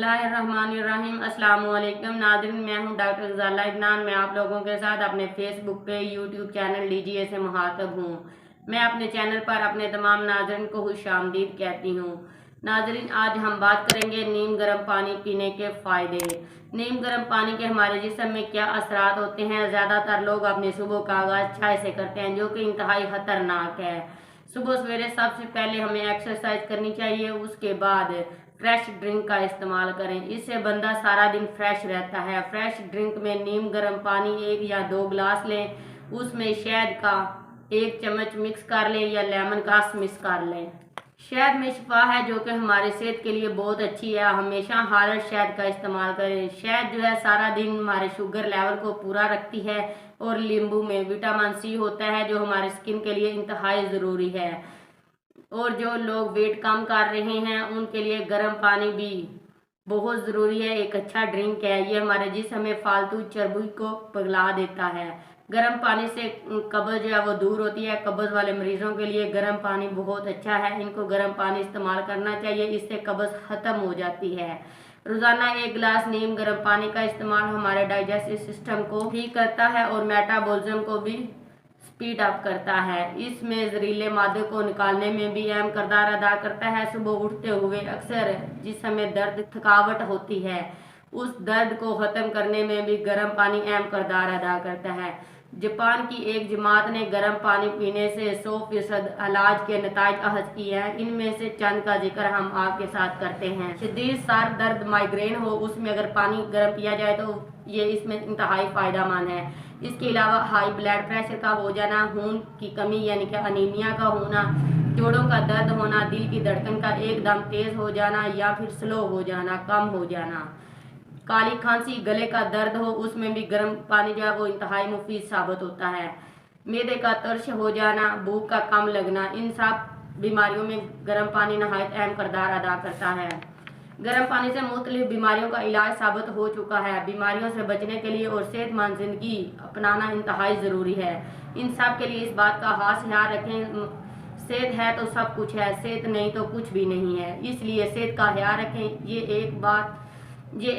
बिस्मिल्लाहिर्रहमानिर्रहीम। अस्सलाम वालेकुम नाज़रीन, मैं हूं डॉक्टर ग़ज़ाला इदनान। मैं आप लोगों के साथ अपने फेसबुक पे यूट्यूब चैनल लीजिए से मुखातब हूं। मैं अपने चैनल पर अपने तमाम नाज़रीन को खुशामदीद कहती हूं। नाज़रीन, आज हम बात करेंगे नीम गर्म पानी पीने के फ़ायदे। नीम गर्म पानी के हमारे जिस्म में क्या असरात होते हैं। ज़्यादातर लोग अपनी सुबह का आगाज़ चाय से करते हैं, जो कि इंतहाई ख़तरनाक है। सुबह सवेरे सबसे पहले हमें एक्सरसाइज करनी चाहिए, उसके बाद फ्रेश ड्रिंक का इस्तेमाल करें। इससे बंदा सारा दिन फ्रेश रहता है। फ्रेश ड्रिंक में नीम गर्म पानी 1 या 2 गिलास लें, उसमें शहद का 1 चम्मच मिक्स कर लें या लेमन का मिक्स कर लें। शहद में शिफा है, जो कि हमारे सेहत के लिए बहुत अच्छी है। हमेशा हर शहद का इस्तेमाल करें। शहद जो है सारा दिन हमारे शुगर लेवल को पूरा रखती है, और नींबू में विटामिन सी होता है, जो हमारे स्किन के लिए इंतहाई ज़रूरी है। और जो लोग वेट कम कर रहे हैं उनके लिए गर्म पानी भी बहुत ज़रूरी है। एक अच्छा ड्रिंक है, ये हमारे जिस्म में फालतू चर्बी को पिघला देता है। गर्म पानी से कब्ज़ जो है वो दूर होती है। कब्ज़ वाले मरीजों के लिए गर्म पानी बहुत अच्छा है, इनको गर्म पानी इस्तेमाल करना चाहिए, इससे कब्ज़ ख़त्म हो जाती है। रोज़ाना 1 गिलास नीम गर्म पानी का इस्तेमाल हमारे डाइजेस्टिव सिस्टम को ठीक करता है और मेटाबॉलिज्म को भी स्पीड अप करता है। इसमें जहरीले मादे को निकालने में भी अहम किरदार अदा करता है। सुबह उठते हुए अक्सर जिसमें दर्द थकावट होती है, उस दर्द को ख़त्म करने में भी गर्म पानी अहम किरदार अदा करता है। जापान की एक जमात ने गर्म पानी पीने से 100% इलाज के नताइज अखज़ किए हैं। इनमें से चंद का जिक्र हम आपके साथ करते हैं। शदीद सर दर्द माइग्रेन हो, उसमें अगर पानी गर्म पिया जाए तो ये इसमें इंतहाई फ़ायदेमंद है। इसके अलावा हाई ब्लड प्रेशर का हो जाना, खून की कमी यानी कि अनीमिया का होना, जोड़ों का दर्द होना, दिल की धड़कन का एकदम तेज़ हो जाना या फिर स्लो हो जाना, कम हो जाना, काली खांसी, गले का दर्द हो, उसमें भी गर्म पानी जो है वो इंतहाई मुफीद साबित होता है। मैदे का तर्श हो जाना, भूख का कम लगना, इन सब बीमारियों में गर्म पानी नहायत अहम किरदार अदा करता है। गर्म पानी से मुख्तलिफ बीमारियों का इलाज साबित हो चुका है। बीमारियों से बचने के लिए और सेहतमंद जिंदगी अपनाना इंतहाई ज़रूरी है। इन सब के लिए इस बात का खास ख्याल रखें, सेहत है तो सब कुछ है, सेहत नहीं तो कुछ भी नहीं है। इसलिए सेहत का ख्याल रखें। ये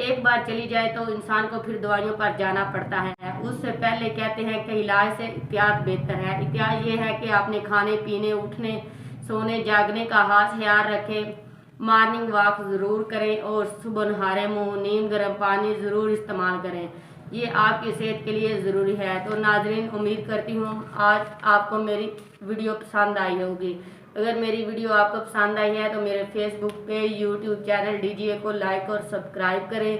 एक बार चली जाए तो इंसान को फिर दवाइयों पर जाना पड़ता है। उससे पहले कहते हैं कि इलाज से एहतियात बेहतर है। एहतियात ये है कि आपने खाने पीने, उठने, सोने, जागने का खास ख्याल रखें। मॉर्निंग वॉक ज़रूर करें और सुबह नहारे मुँह नीम गर्म पानी ज़रूर इस्तेमाल करें। ये आपकी सेहत के लिए ज़रूरी है। तो नाज़रीन, उम्मीद करती हूँ आज आपको मेरी वीडियो पसंद आई होगी। अगर मेरी वीडियो आपको पसंद आई है तो मेरे फेसबुक पे यूट्यूब चैनल डीजीए को लाइक और सब्सक्राइब करें।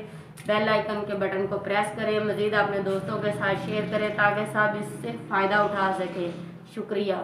बेल आइकन के बटन को प्रेस करें। मज़ीद अपने दोस्तों के साथ शेयर करें ताकि सब इससे फ़ायदा उठा सकें। शुक्रिया।